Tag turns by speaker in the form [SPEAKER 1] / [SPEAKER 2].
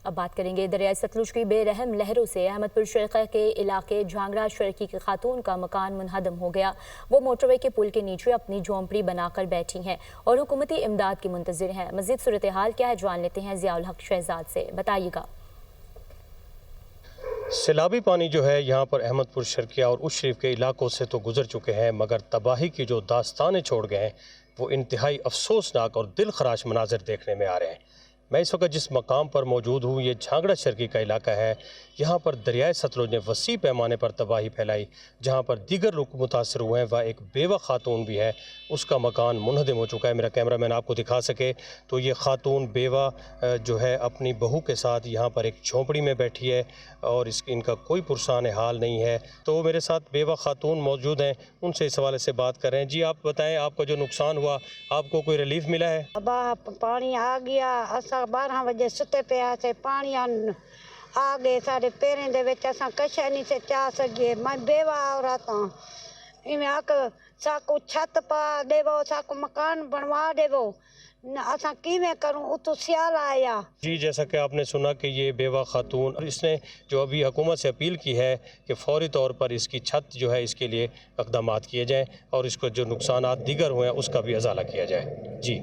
[SPEAKER 1] اب بات کریں گے دریائے ستلج کی بے رحم لہروں سے احمد پور شرقہ کے علاقے جھانگڑا شرقی کی خاتون کا مکان منہدم ہو گیا۔ وہ موٹر وے کے پل کے نیچے اپنی جھونپڑی بنا کر بیٹھی ہیں اور حکومتی امداد کی منتظر ہیں۔ مزید صورتحال کیا ہے جان لیتے ہیں ضیاء الحق شہزاد سے، بتائیے گا۔
[SPEAKER 2] سیلابی پانی جو ہے یہاں پر احمد پور شرقیہ اور اش شریف کے علاقوں سے تو گزر چکے ہیں، مگر تباہی کی جو داستانیں چھوڑ گئے ہیں وہ انتہائی افسوسناک اور دل خراش مناظر دیکھنے میں آ رہے ہیں۔ میں اس وقت جس مقام پر موجود ہوں یہ جھانگڑا شرقی کا علاقہ ہے۔ یہاں پر دریائے ستلج نے وسیع پیمانے پر تباہی پھیلائی، جہاں پر دیگر لوگ متاثر ہوئے ہیں۔ وہ ایک بیوہ خاتون بھی ہے، اس کا مکان منہدم ہو چکا ہے۔ میرا کیمرہ مین آپ کو دکھا سکے تو یہ خاتون بیوہ جو ہے اپنی بہو کے ساتھ یہاں پر ایک جھونپڑی میں بیٹھی ہے اور ان کا کوئی پرسان حال نہیں ہے۔ تو میرے ساتھ بیوہ خاتون موجود ہیں، ان سے اس حوالے سے بات کر رہے ہیں۔ جی آپ بتائیں، آپ کا جو نقصان ہوا آپ کو کوئی ریلیف ملا ہے؟
[SPEAKER 3] پانی آ گیا، 12 بجے ستے پہ آتے پانی آ گئے سارے پیریں دے وچ، اساں کشے نہیں سے چا سکے۔ میں بیوہ عورت ہاں، ایویں آکھ ساکو چھت پا دیو، ساکو مکان بنوا دیو، اساں کیویں کروں؟ اتو سیال آیا۔
[SPEAKER 2] جی جیسا کہ آپ نے سنا کہ یہ بیوہ خاتون، اور اس نے جو ابھی حکومت سے اپیل کی ہے کہ فوری طور پر اس کی چھت جو ہے اس کے لیے اقدامات کیے جائیں اور اس کو جو نقصانات دیگر ہوئے ہیں اس کا بھی ازالہ کیا جائے۔ جی